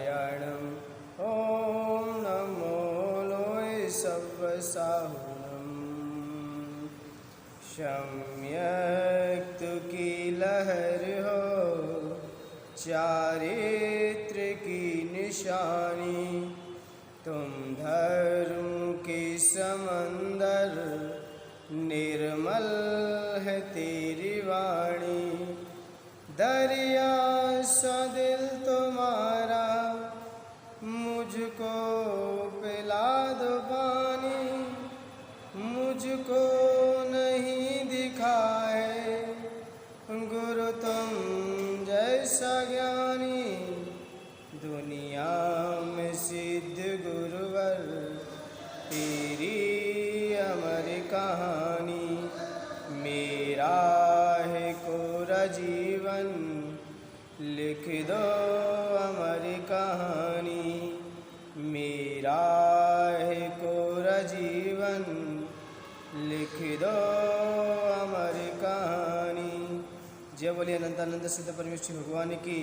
नारायणं ॐ नमो लोय सव्वसाहुनं सम्यक्त की लहर हो चारित्र की निशानी तुम धर्म की समंदर निर्मल है तेरी वाणी दरिया सा दिल तुम्हारा मुझको पिला दो पानी मुझको नहीं दिखाए गुरु तुम जैसा ज्ञानी दुनिया में सिद्ध गुरुवर तेरी अमर कहानी मेरा है कोरा जीवन लिख दो अमर कहानी मेरा है कोरा जीवन लिख दो अमर कहानी। जय बोलिए अनंतानंद सिद्ध परमेश्वर भगवान की।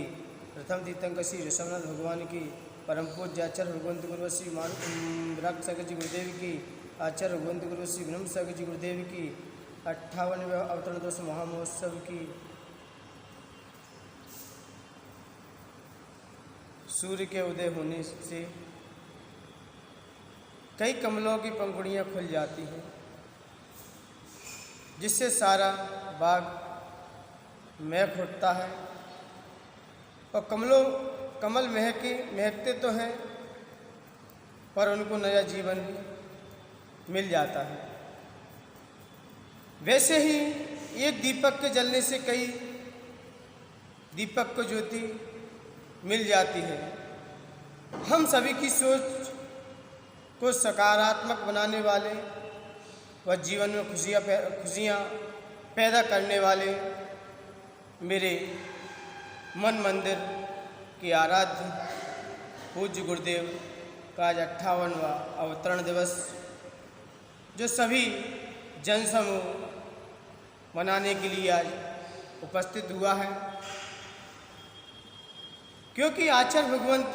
प्रथम तीर्थंकर श्री ऋषभनाथ भगवान की। परम पूज्य आचार्य भगवंत गुरु श्री विराट सागर जी गुरुदेव की। आचार्य भगवंत गुरु श्री ब्रह्म सागर जी गुरुदेव की 58वें अवतरण दिवस महामहोत्सव की। सूर्य के उदय होने से कई कमलों की पंखुड़ियाँ खुल जाती हैं जिससे सारा बाग महक उठता है और कमल महकते तो हैं पर उनको नया जीवन भी मिल जाता है। वैसे ही एक दीपक के जलने से कई दीपक को ज्योति मिल जाती है। हम सभी की सोच को सकारात्मक बनाने वाले व जीवन में खुशियाँ पैदा करने वाले मेरे मन मंदिर के आराध्य पूज्य गुरुदेव का आज 58वां अवतरण दिवस जो सभी जनसमूह मनाने के लिए आज उपस्थित हुआ है, क्योंकि आचार्य भगवंत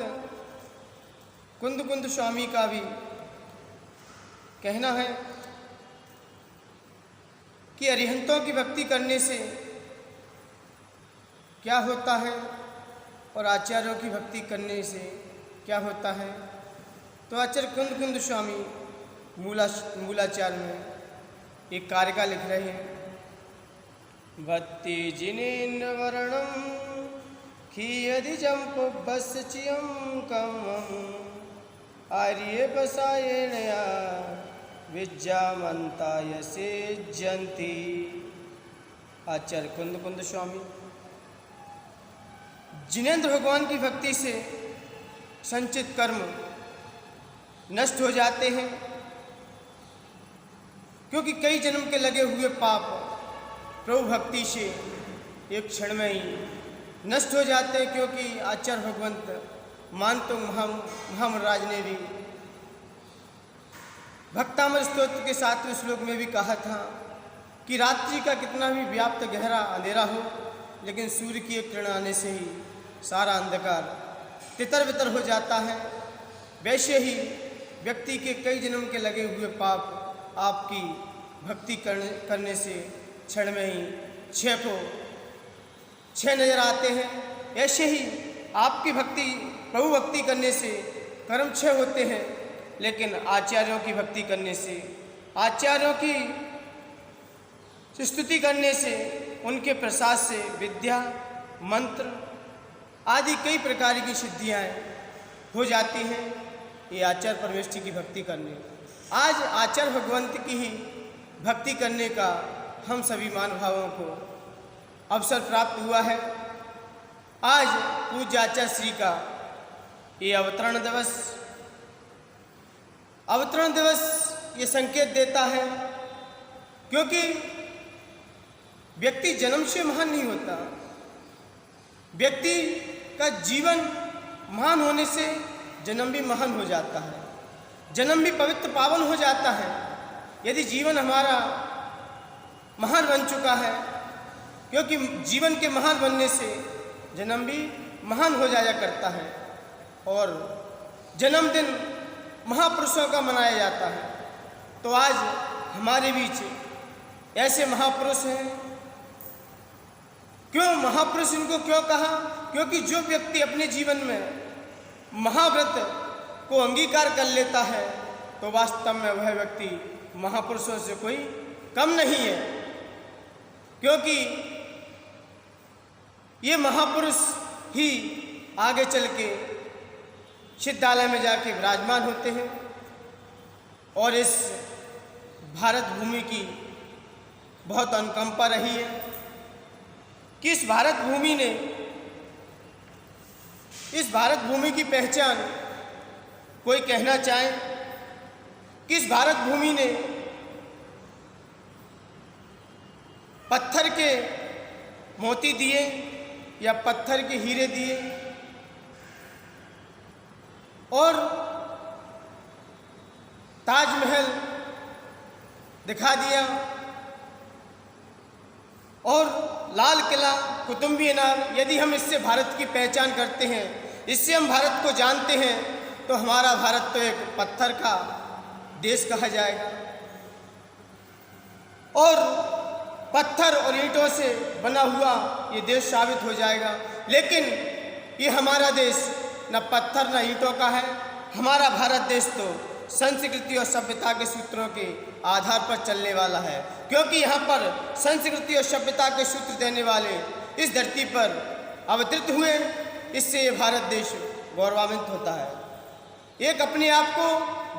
कुंद स्वामी का भी कहना है कि अरिहंतों की भक्ति करने से क्या होता है और आचार्यों की भक्ति करने से क्या होता है। तो आचार्य कुंद स्वामी मूलाचार में एक कारिका लिख रहे हैं। भक्ति जिनेन्द्र वर्णम खियदि जंपुबस्चियं कमं आर्य बसायेणया विद्यामन्ताय सेज्यन्ति। आचार्य कुंद स्वामी जिनेन्द्र भगवान की भक्ति से संचित कर्म नष्ट हो जाते हैं, क्योंकि कई जन्म के लगे हुए पाप प्रभु भक्ति से एक क्षण में ही नष्ट हो जाते हैं। क्योंकि आचार्य भगवंत मानतो महामराज ने भी भक्तामर स्तोत्र के 7वें श्लोक में भी कहा था कि रात्रि का कितना भी व्याप्त गहरा अंधेरा हो, लेकिन सूर्य की एक किरण आने से ही सारा अंधकार तितर बितर हो जाता है। वैसे ही व्यक्ति के कई जन्म के लगे हुए पाप आपकी भक्ति करने से क्षण में ही छह नजर आते हैं। ऐसे ही आपकी भक्ति प्रभु भक्ति करने से कर्म क्षय होते हैं, लेकिन आचार्यों की भक्ति करने से, आचार्यों की स्तुति करने से, उनके प्रसाद से विद्या मंत्र आदि कई प्रकार की सिद्धियाँ हो जाती हैं। ये आचार्य परमेश्वर की भक्ति करने, आज आचार्य भगवंत की ही भक्ति करने का हम सभी महानुभावों को अवसर प्राप्त हुआ है। आज पूज्य आचार्य श्री का ये अवतरण दिवस ये संकेत देता है, क्योंकि व्यक्ति जन्म से महान नहीं होता। व्यक्ति का जीवन महान होने से जन्म भी महान हो जाता है, जन्म भी पवित्र पावन हो जाता है। यदि जीवन हमारा महान बन चुका है, क्योंकि जीवन के महान बनने से जन्म भी महान हो जाया करता है। और जन्मदिन महापुरुषों का मनाया जाता है। तो आज हमारे बीच ऐसे महापुरुष हैं। क्यों महापुरुष इनको क्यों कहा? क्योंकि जो व्यक्ति अपने जीवन में महाव्रत को अंगीकार कर लेता है तो वास्तव में वह व्यक्ति महापुरुषों से कोई कम नहीं है। क्योंकि ये महापुरुष ही आगे चल के सिद्धालय में जाके विराजमान होते हैं और इस भारत भूमि की बहुत अनुकंपा रही है कि इस भारत भूमि की पहचान कोई कहना चाहे कि इस भारत भूमि ने पत्थर के मोती दिए या पत्थर के हीरे दिए और ताजमहल दिखा दिया और लाल किला, कुतुब मीनार। यदि हम इससे भारत की पहचान करते हैं, इससे हम भारत को जानते हैं, तो हमारा भारत तो एक पत्थर का देश कहा जाएगा और पत्थर और ईंटों से बना हुआ ये देश साबित हो जाएगा। लेकिन ये हमारा देश न पत्थर न ईंटों का है। हमारा भारत देश तो संस्कृति और सभ्यता के सूत्रों के आधार पर चलने वाला है, क्योंकि यहाँ पर संस्कृति और सभ्यता के सूत्र देने वाले इस धरती पर अवतरित हुए। इससे ये भारत देश गौरवान्वित होता है, एक अपने आप को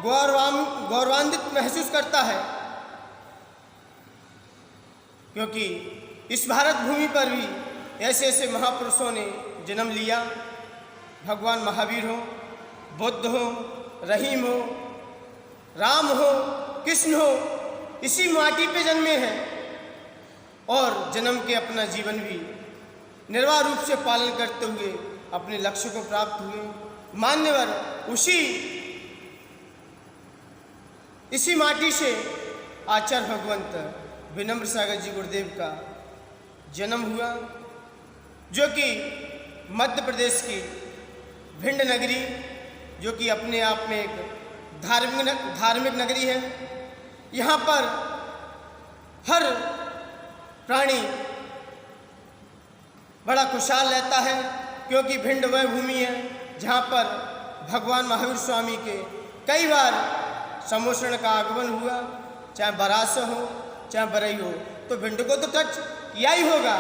गौरवान्वित महसूस करता है, क्योंकि इस भारत भूमि पर भी ऐसे ऐसे महापुरुषों ने जन्म लिया। भगवान महावीर हो, बुद्ध हो, रहीम हो, राम हो, कृष्ण हो, इसी माटी पे जन्मे हैं और जन्म के अपना जीवन भी निर्वाह रूप से पालन करते हुए अपने लक्ष्य को प्राप्त हुए। मान्यवर इसी माटी से आचार्य भगवंत विनम्र सागर जी गुरुदेव का जन्म हुआ, जो कि मध्य प्रदेश की भिंड नगरी, जो कि अपने आप में एक धार्मिक नगरी है। यहाँ पर हर प्राणी बड़ा खुशहाल रहता है, क्योंकि भिंड वह भूमि है जहाँ पर भगवान महावीर स्वामी के कई बार सम्मोषण का आगमन हुआ, चाहे बरास हो चाहे बरई हो, तो भिंड को तो टच किया ही होगा।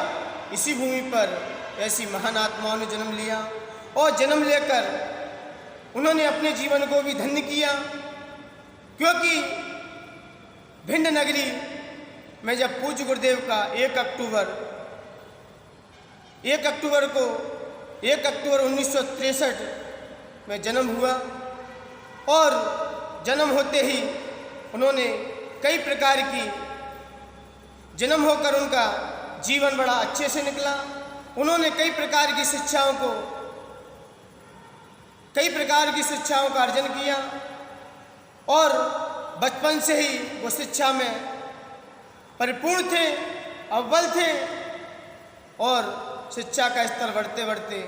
इसी भूमि पर ऐसी महान आत्माओं ने जन्म लिया और जन्म लेकर उन्होंने अपने जीवन को भी धन्य किया, क्योंकि भिंड नगरी में जब पूज्य गुरुदेव का 1 अक्टूबर 1963 में जन्म हुआ और जन्म होते ही उन्होंने कई प्रकार की जन्म होकर उनका जीवन बड़ा अच्छे से निकला। उन्होंने कई प्रकार की शिक्षाओं का अर्जन किया और बचपन से ही वो शिक्षा में परिपूर्ण थे, अव्वल थे और शिक्षा का स्तर बढ़ते बढ़ते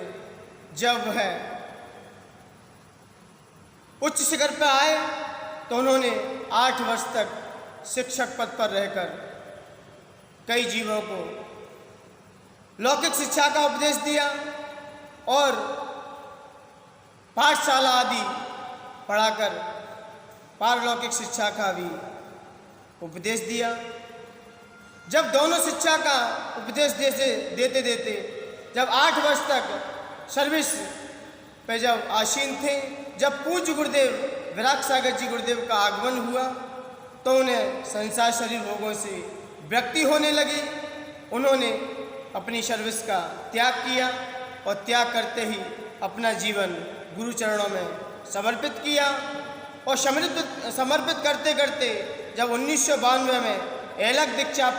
जब वह उच्च शिखर पर आए तो उन्होंने 8 वर्ष तक शिक्षक पद पर रहकर कई जीवों को लौकिक शिक्षा का उपदेश दिया और पाठशाला आदि पढ़ाकर पारलौकिक शिक्षा का भी उपदेश दिया। जब दोनों शिक्षा का उपदेश देते देते जब 8 वर्ष तक सर्विस पे जब आसीन थे, जब पूज्य गुरुदेव विराग सागर जी गुरुदेव का आगमन हुआ तो उन्हें संसार शरीर रोगों से व्यक्ति होने लगी। उन्होंने अपनी सर्विस का त्याग किया और त्याग करते ही अपना जीवन गुरु चरणों में समर्पित किया और समर्पित करते करते जब 1992 में एलक दीक्षा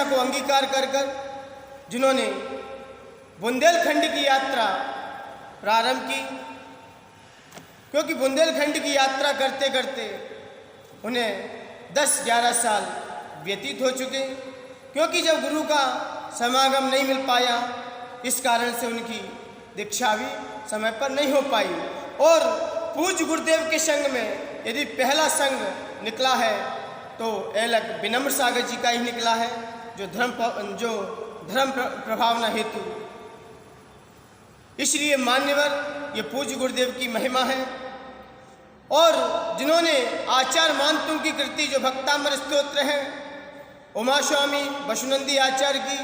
को अंगीकार कर जिन्होंने बुंदेलखंड की यात्रा प्रारंभ की, क्योंकि बुंदेलखंड की यात्रा करते करते उन्हें 10-11 साल व्यतीत हो चुके, क्योंकि जब गुरु का समागम नहीं मिल पाया, इस कारण से उनकी दीक्षा भी समय पर नहीं हो पाई। और पूज्य गुरुदेव के संग में यदि पहला संग निकला है तो ऐलक विनम्र सागर जी का ही निकला है, जो धर्म प्रभावना हेतु। इसलिए मान्यवर ये पूज्य गुरुदेव की महिमा है। और जिन्होंने आचार्य मानतुंग की कृति जो भक्तामर स्तोत्र है, उमा स्वामी वसुनंदी आचार्य की,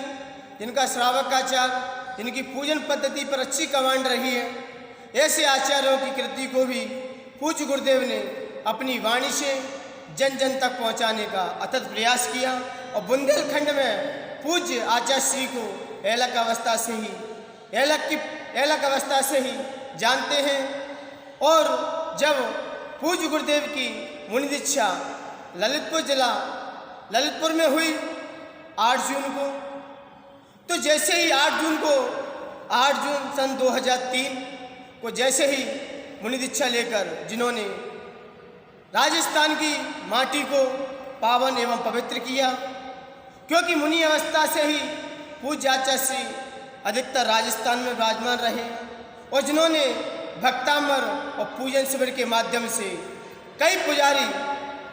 जिनका श्रावक आचार्य, जिनकी पूजन पद्धति पर अच्छी कमांड रही है, ऐसे आचार्यों की कृति को भी पूज्य गुरुदेव ने अपनी वाणी से जन जन तक पहुंचाने का अथक प्रयास किया। और बुंदेलखंड में पूज्य आचार्य श्री को ऐलक अवस्था से ही जानते हैं। और जब पूज्य गुरुदेव की मुनि दीक्षा ललितपुर में हुई 8 जून को, तो जैसे ही 8 जून सन 2003 को जैसे ही मुनि दीक्षा लेकर जिन्होंने राजस्थान की माटी को पावन एवं पवित्र किया, क्योंकि मुनि अवस्था से ही पूज्य आचार्य श्री अधिकतर राजस्थान में विराजमान रहे और जिन्होंने भक्तामर और पूजन शिविर के माध्यम से कई पुजारी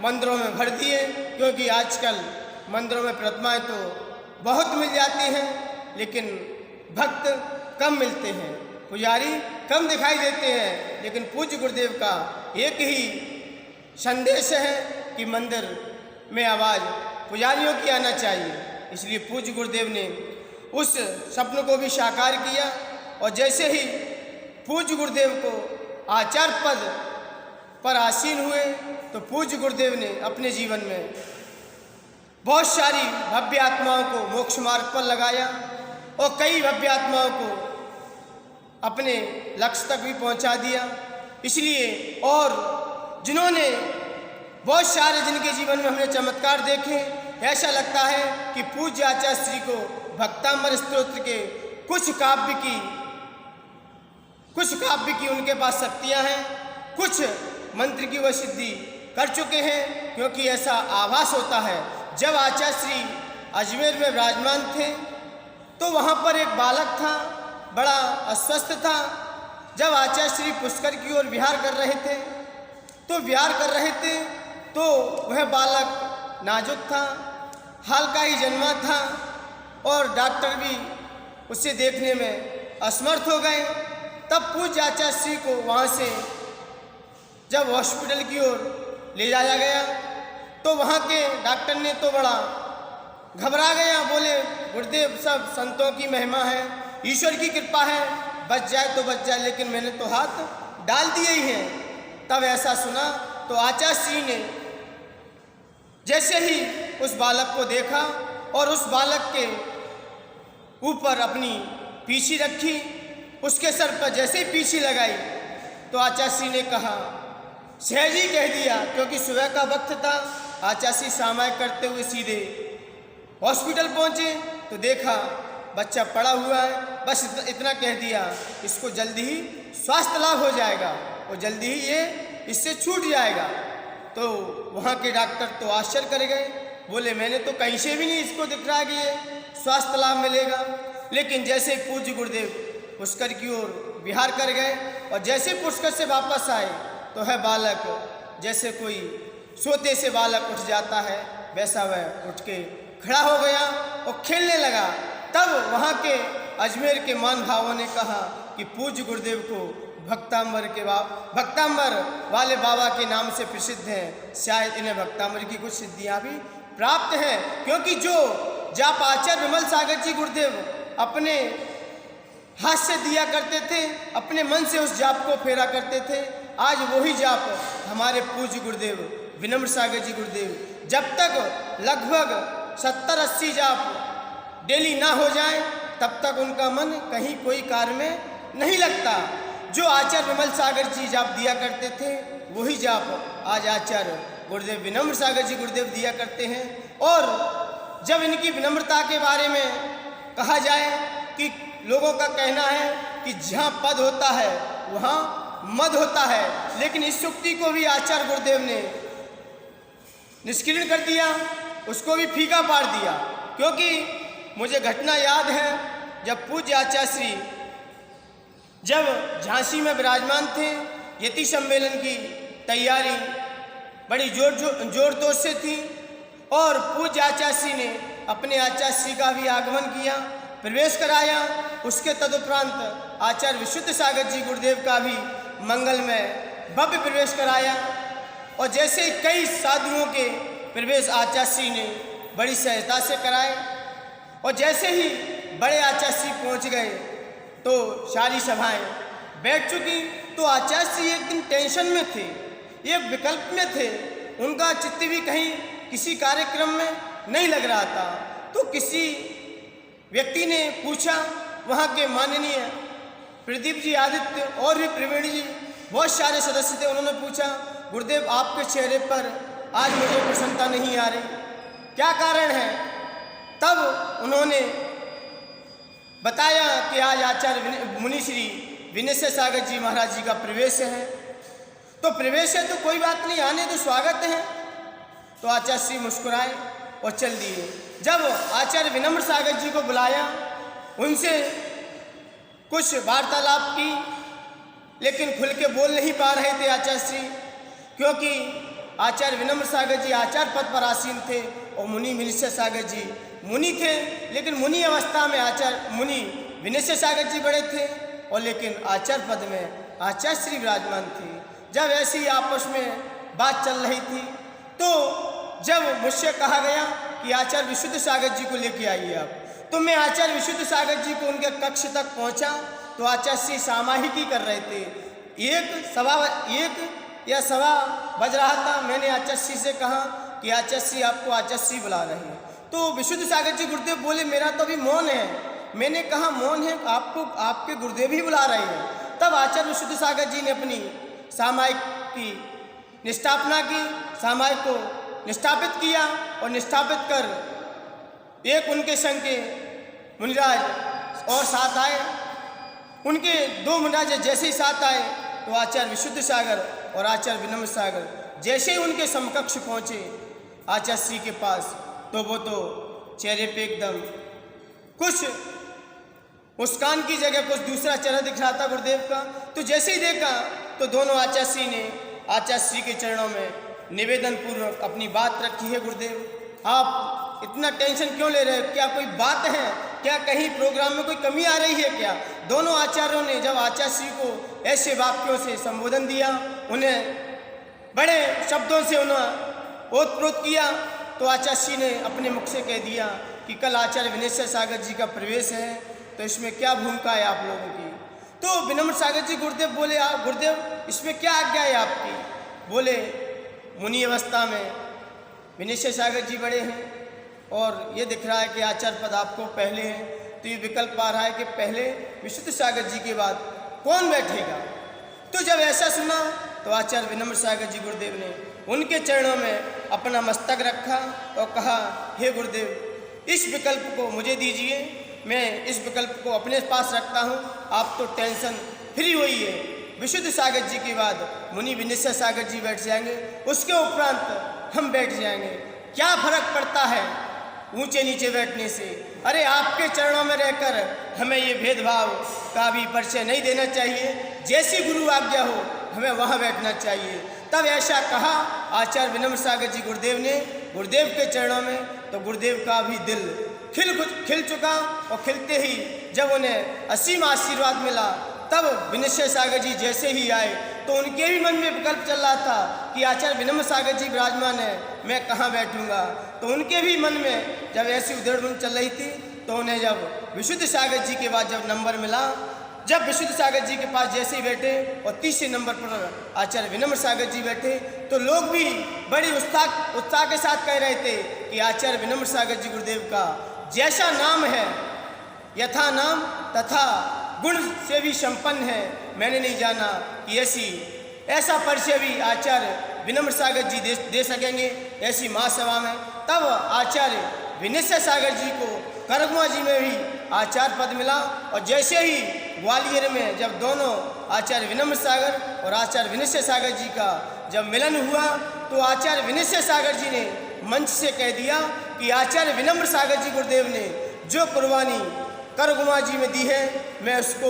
मंदिरों में भर दिए, क्योंकि आजकल मंदिरों में प्रतिमाएं तो बहुत मिल जाती हैं लेकिन भक्त कम मिलते हैं, पुजारी कम दिखाई देते हैं। लेकिन पूज्य गुरुदेव का एक ही संदेश है कि मंदिर में आवाज़ पुजारियों की आना चाहिए। इसलिए पूज्य गुरुदेव ने उस स्वप्न को भी साकार किया। और जैसे ही पूज्य गुरुदेव को आचार्य पद पर आसीन हुए तो पूज्य गुरुदेव ने अपने जीवन में बहुत सारी भव्य आत्माओं को मोक्ष मार्ग पर लगाया और कई भव्य आत्माओं को अपने लक्ष्य तक भी पहुंचा दिया। इसलिए और जिन्होंने बहुत सारे जिनके जीवन में हमने चमत्कार देखे, ऐसा लगता है कि पूज्य आचार्य श्री को भक्तामर स्तोत्र के कुछ काव्य की उनके पास शक्तियां हैं, कुछ मंत्र की वह सिद्धि कर चुके हैं। क्योंकि ऐसा आभास होता है, जब आचार्य श्री अजमेर में विराजमान थे तो वहाँ पर एक बालक था, बड़ा अस्वस्थ था। जब आचार्य श्री पुष्कर की ओर विहार कर रहे थे तो वह बालक नाजुक था, हाल का ही जन्मा था और डॉक्टर भी उसे देखने में असमर्थ हो गए। तब पूज्य आचार्य श्री को वहाँ से जब हॉस्पिटल की ओर ले जाया गया तो वहाँ के डॉक्टर ने तो बड़ा घबरा गया, बोले गुरुदेव सब संतों की महिमा है, ईश्वर की कृपा है, बच जाए तो बच जाए, लेकिन मैंने तो हाथ डाल दिए ही हैं। तब ऐसा सुना तो आचार्य श्री ने जैसे ही उस बालक को देखा और उस बालक के ऊपर अपनी पीछी रखी, उसके सर पर जैसे ही पीछी लगाई तो आचार्य श्री ने कहा, सहज ही कह दिया, क्योंकि सुबह का वक्त था। आचार्य श्री सामायिक करते हुए सीधे हॉस्पिटल पहुंचे तो देखा बच्चा पड़ा हुआ है, बस इतना कह दिया, इसको जल्दी ही स्वास्थ्य लाभ हो जाएगा और जल्दी ही ये इससे छूट जाएगा। तो वहाँ के डॉक्टर तो आश्चर्य कर गए, बोले मैंने तो कहीं से भी नहीं इसको दिख रहा कि ये स्वास्थ्य लाभ मिलेगा। लेकिन जैसे पूज्य गुरुदेव पुष्कर की ओर विहार कर गए और जैसे पुष्कर से वापस आए तो है बालक जैसे कोई सोते से बालक उठ जाता है, वैसा वह उठ के खड़ा हो गया और खेलने लगा। तब वहाँ के अजमेर के मान भावों ने कहा कि पूज्य गुरुदेव को भक्तांबर वाले बाबा के नाम से प्रसिद्ध हैं, शायद इन्हें भक्तांबर की कुछ सिद्धियाँ भी प्राप्त हैं। क्योंकि जो जाप आचार्य विमल सागर जी गुरुदेव अपने हाथ से दिया करते थे, अपने मन से उस जाप को फेरा करते थे, आज वही जाप हमारे पूज्य गुरुदेव विनम्र सागर जी गुरुदेव जब तक लगभग 70-80 जाप डेली ना हो जाए तब तक उनका मन कहीं कोई कार्य में नहीं लगता। जो आचार्य विमल सागर जी जाप दिया करते थे वही जाप आज आचार्य गुरुदेव विनम्र सागर जी गुरुदेव दिया करते हैं। और जब इनकी विनम्रता के बारे में कहा जाए कि लोगों का कहना है कि जहाँ पद होता है वहाँ मद होता है, लेकिन इस सुक्ति को भी आचार्य गुरुदेव ने निष्कीर्ण कर दिया, उसको भी फीका पार दिया। क्योंकि मुझे घटना याद है जब पूज्य आचार्य श्री जब झांसी में विराजमान थे, यति सम्मेलन की तैयारी बड़ी जोर तोर से थी और पूज्य आचार्य श्री ने अपने आचार्य श्री का भी आगमन किया, प्रवेश कराया। उसके तदुपरांत आचार्य विशुद्ध सागर जी गुरुदेव का भी मंगलमय भव्य प्रवेश कराया और जैसे ही कई साधुओं के प्रवेश आचार्य श्री ने बड़ी सहजता से कराए और जैसे ही बड़े आचार्य श्री पहुँच गए तो सारी सभाएं बैठ चुकी। तो आचार्य श्री एक दिन टेंशन में थे, एक विकल्प में थे, उनका चित्त भी कहीं किसी कार्यक्रम में नहीं लग रहा था। तो किसी व्यक्ति ने पूछा, वहाँ के माननीय प्रदीप जी आदित्य और भी प्रवीण जी बहुत सारे सदस्य थे, उन्होंने पूछा, गुरुदेव आपके चेहरे पर आज मुझे प्रसन्नता नहीं आ रही, क्या कारण है? तब उन्होंने बताया कि आज आचार्य मुनि श्री विनय सागर जी महाराज जी का प्रवेश है। तो प्रवेश है तो कोई बात नहीं, आने तो स्वागत है। तो आचार्य श्री मुस्कुराए और चल दिए। जब आचार्य विनम्र सागर जी को बुलाया, उनसे कुछ वार्तालाप की, लेकिन खुल के बोल नहीं पा रहे थे आचार्य श्री, क्योंकि आचार्य विनम्र सागर जी आचार्य पद पर आसीन थे और मुनि विनय सागर जी मुनि थे। लेकिन मुनि अवस्था में आचार्य मुनि विनय सागर जी बड़े थे और लेकिन आचार्य पद में आचार्य श्री विराजमान थे। जब ऐसी आपस में बात चल रही थी तो जब मुझसे कहा गया कि आचार्य विशुद्ध सागर जी को लेके आइए आप, तो मैं आचार्य विशुद्ध सागर जी को उनके कक्ष तक पहुंचा तो आचार्य श्री सामाहिकी कर रहे थे। एक या सवा बज रहा था। मैंने आचार्य श्री से कहा कि आचार्य श्री आपको आचार्य श्री बुला रहे हैं। तो विशुद्ध सागर जी गुरुदेव बोले, मेरा तो अभी मौन है। मैंने कहा मौन है, आपको आपके गुरुदेव ही बुला रहे हैं। तब आचार्य विशुद्ध सागर जी ने अपनी सामायिक की निष्ठापना की, सामायिक को निष्ठापित किया और निष्ठापित कर एक उनके संग के मुनिराज और साथ आए। उनके दो मुनिराज जैसे ही साथ आए तो आचार्य विशुद्ध सागर और आचार्य विनम्र सागर जैसे ही उनके समकक्ष पहुँचे आचार्य श्री के पास, तो वो तो चेहरे पे एकदम कुछ मुस्कान की जगह कुछ दूसरा चेहरा दिख रहा था गुरुदेव का। तो जैसे ही देखा तो दोनों आचार्य श्री ने आचार्य श्री के चरणों में निवेदन पूर्वक अपनी बात रखी है, गुरुदेव आप इतना टेंशन क्यों ले रहे हो? क्या कोई बात है? क्या कहीं प्रोग्राम में कोई कमी आ रही है क्या? दोनों आचार्यों ने जब आचार्य श्री को ऐसे वाक्यों से संबोधन दिया, उन्हें बड़े शब्दों से उन्हें ओतप्रोत किया, तो आचार्य श्री ने अपने मुख से कह दिया कि कल आचार्य विनय सागर जी का प्रवेश है, तो इसमें क्या भूमिका है आप लोगों की? तो विनम्र सागर जी गुरुदेव बोले, आप गुरुदेव इसमें क्या आज्ञा है आपकी? बोले, मुनि अवस्था में विनय सागर जी बड़े हैं और ये दिख रहा है कि आचार्य पद आपको पहले है, तो ये विकल्प आ रहा है कि पहले विशुद्ध सागर जी के बाद कौन बैठेगा? तो जब ऐसा सुना तो आचार्य विनम्र सागर जी गुरुदेव ने उनके चरणों में अपना मस्तक रखा और कहा, हे गुरुदेव इस विकल्प को मुझे दीजिए, मैं इस विकल्प को अपने पास रखता हूँ। आप तो टेंशन फ्री हुई है, विशुद्ध सागर जी के बाद मुनि विनय सागर जी बैठ जाएंगे, उसके उपरांत हम बैठ जाएंगे। क्या फर्क पड़ता है ऊंचे नीचे बैठने से? अरे आपके चरणों में रहकर हमें ये भेदभाव का भी परिचय नहीं देना चाहिए। जैसी गुरु आज्ञा हो हमें वहाँ बैठना चाहिए। तब ऐसा कहा आचार्य विनम्र सागर जी गुरुदेव ने गुरुदेव के चरणों में, तो गुरुदेव का भी दिल खिल चुका और खिलते ही जब उन्हें असीम आशीर्वाद मिला, तब विनय सागर जी जैसे ही आए तो उनके भी मन में विकल्प चल रहा था कि आचार्य विनम्र सागर जी विराजमान है, मैं कहाँ बैठूंगा। तो उनके भी मन में जब ऐसी उधेड़ चल रही थी, तो उन्हें जब विशुद्ध सागर जी के बाद जब नंबर मिला, जब विशुद्ध सागर जी के पास जैसे ही बैठे और तीसरे नंबर पर आचार्य विनम्र सागर जी बैठे, तो लोग भी बड़ी उत्साह के साथ कह रहे थे कि आचार्य विनम्र सागर जी गुरुदेव का जैसा नाम है, यथा नाम तथा गुण से भी संपन्न है, मैंने नहीं जाना कि ऐसा परिचय भी आचार्य विनम्र सागर जी दे सकेंगे ऐसी महासभा में। तब आचार्य विनय सागर जी को करगमा जी में भी आचार्य पद मिला और जैसे ही ग्वालियर में जब दोनों आचार्य विनम्र सागर और आचार्य विनय सागर जी का जब मिलन हुआ, तो आचार्य विनय सागर जी ने मंच से कह दिया कि आचार्य विनम्र सागर जी गुरुदेव ने जो कुर्बानी करगुमा जी में दी है, मैं उसको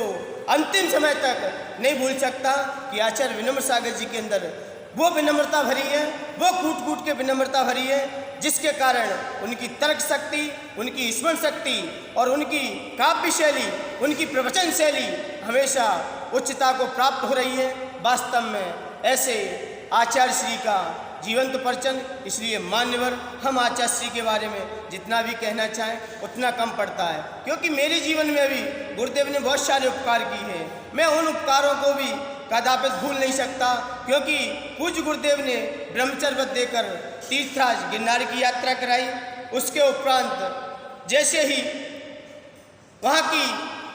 अंतिम समय तक नहीं भूल सकता कि आचार्य विनम्र सागर जी के अंदर वो विनम्रता भरी है, वो कूट कूट के विनम्रता भरी है, जिसके कारण उनकी तर्क शक्ति, उनकी स्मरण शक्ति और उनकी काव्य शैली, उनकी प्रवचन शैली हमेशा उच्चता को प्राप्त हो रही है। वास्तव में ऐसे आचार्य श्री का जीवंत परिचय, इसलिए मान्यवर हम आचार्य श्री के बारे में जितना भी कहना चाहें उतना कम पड़ता है, क्योंकि मेरे जीवन में भी गुरुदेव ने बहुत सारे उपकार किए हैं। मैं उन उपकारों को भी कदापि भूल नहीं सकता, क्योंकि पूज्य गुरुदेव ने ब्रह्मचर्य देकर तीर्थराज गिरनार की यात्रा कराई। उसके उपरांत जैसे ही वहाँ की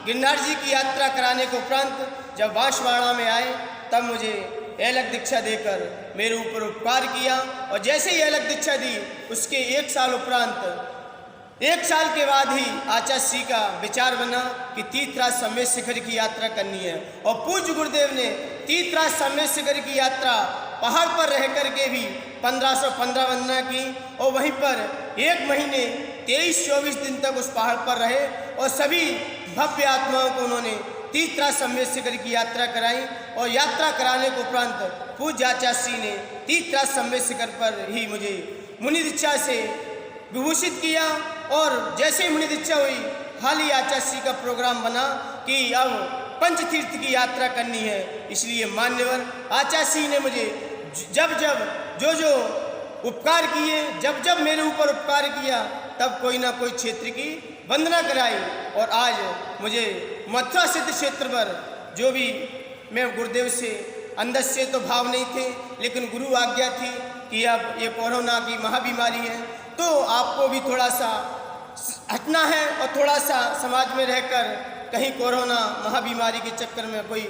गिरनार जी की यात्रा कराने के उपरांत जब बांसवाड़ा में आए, तब मुझे अलग दीक्षा देकर मेरे ऊपर उपकार किया। और जैसे ही अलग दीक्षा दी, उसके 1 साल उपरांत 1 साल के बाद ही आचार्य श्री का विचार बना कि तीर्थराज सम्मेद शिखर की यात्रा करनी है। और पूज्य गुरुदेव ने तीर्थराज सम्मेद शिखर की यात्रा पहाड़ पर रह करके भी 1515 वंदना की, और वहीं पर 1 महीने 23-24 दिन तक उस पहाड़ पर रहे और सभी भव्य आत्माओं को उन्होंने तीर्थराज सम्मेद शिखर की यात्रा कराई। और यात्रा कराने के उपरांत पूज्य आचार्य श्री ने तीर्थराज सम्मेद शिखर पर ही मुझे मुनि दीक्षा से विभूषित किया। और जैसे ही मुनि दीक्षा हुई, हाल ही आचार्य श्री का प्रोग्राम बना कि अब पंचतीर्थ की यात्रा करनी है। इसलिए मान्यवर आचार्य श्री ने मुझे जब जब जो उपकार किए, जब जब मेरे ऊपर उपकार किया, तब कोई ना कोई क्षेत्र की वंदना कराई। और आज मुझे मथुरा सिद्ध क्षेत्र पर जो भी मैं गुरुदेव से अंदर से तो भाव नहीं थे, लेकिन गुरु आज्ञा थी कि अब ये कोरोना की महाबीमारी है, तो आपको भी थोड़ा सा हटना है और थोड़ा सा समाज में रहकर कहीं कोरोना महाबीमारी के चक्कर में कोई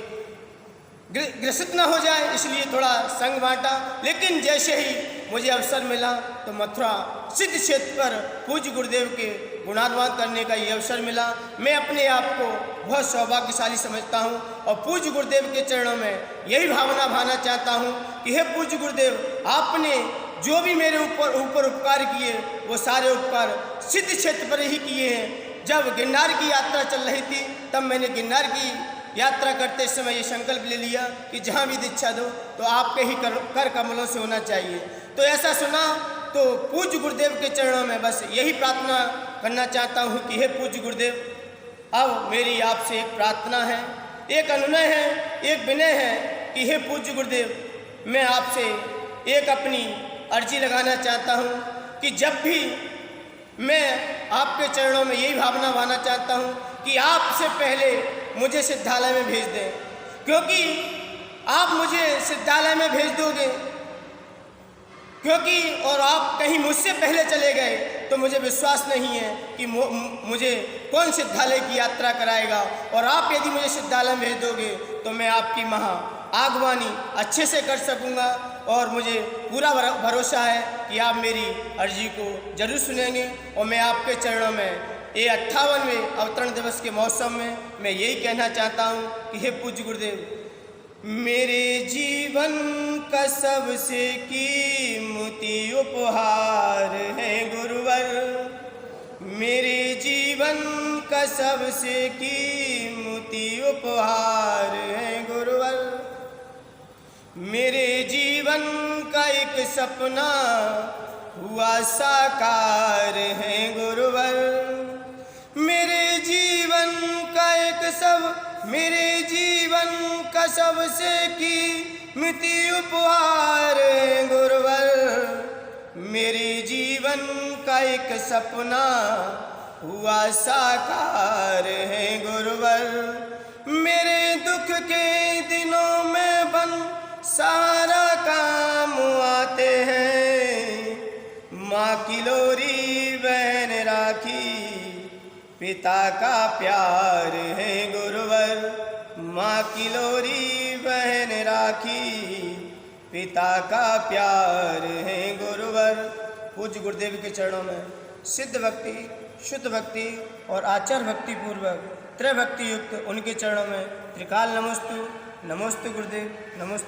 ग्रसित न हो जाए, इसलिए थोड़ा संग बांटा। लेकिन जैसे ही मुझे अवसर मिला तो मथुरा सिद्ध क्षेत्र पर पूज्य गुरुदेव के गुणानुवाद करने का ये अवसर मिला। मैं अपने आप को बहुत सौभाग्यशाली समझता हूँ और पूज्य गुरुदेव के चरणों में यही भावना भाना चाहता हूँ कि हे पूज्य गुरुदेव, आपने जो भी मेरे ऊपर उपकार किए वो सारे उपकार सिद्ध क्षेत्र पर ही किए हैं। जब गिरनार की यात्रा चल रही थी, तब मैंने गिरनार की यात्रा करते समय ये संकल्प ले लिया कि जहाँ भी दीक्षा दो तो आपके ही कर कमलों से होना चाहिए। तो ऐसा सुना तो पूज्य गुरुदेव के चरणों में बस यही प्रार्थना करना चाहता हूँ कि हे पूज्य गुरुदेव, अब मेरी आपसे एक प्रार्थना है, एक अनुनय है, एक विनय है कि हे पूज्य गुरुदेव, मैं आपसे एक अपनी अर्जी लगाना चाहता हूँ कि जब भी मैं आपके चरणों में यही भावना भाना चाहता हूँ कि आपसे पहले मुझे सिद्धालय में भेज दें, क्योंकि आप मुझे सिद्धालय में भेज दोगे, क्योंकि और आप कहीं मुझसे पहले चले गए तो मुझे विश्वास नहीं है कि मुझे कौन सिद्धालय की यात्रा कराएगा। और आप यदि मुझे सिद्धालय में भेज दोगे तो मैं आपकी आगवानी अच्छे से कर सकूंगा। और मुझे पूरा भरोसा है कि आप मेरी अर्जी को जरूर सुनेंगे। और मैं आपके चरणों में ये 58वें अवतरण दिवस के मौसम में मैं यही कहना चाहता हूँ कि हे पूज्य गुरुदेव, मेरे जीवन का सबसे कीमती उपहार है गुरुवर, मेरे जीवन का सबसे कीमती उपहार है गुरुवर, मेरे जीवन का एक सपना हुआ साकार है गुरुवर, मेरे जीवन का मेरे जीवन का सबसे कीमती उपहार है गुरुवर, मेरे जीवन का एक सपना हुआ साकार है गुरुवर, मेरे दुख के दिनों में बन सारा काम आते हैं, माँ की लोरी बहन राखी पिता का प्यार है गुरुवर, माँ की लोरी बहन राखी पिता का प्यार है गुरुवर। पूज्य गुरुदेव के चरणों में सिद्ध भक्ति, शुद्ध भक्ति और आचार भक्ति पूर्वक त्रय भक्ति युक्त उनके चरणों में त्रिकाल नमोस्तु। नमोस्तु गुरुदेव, नमोस्तु।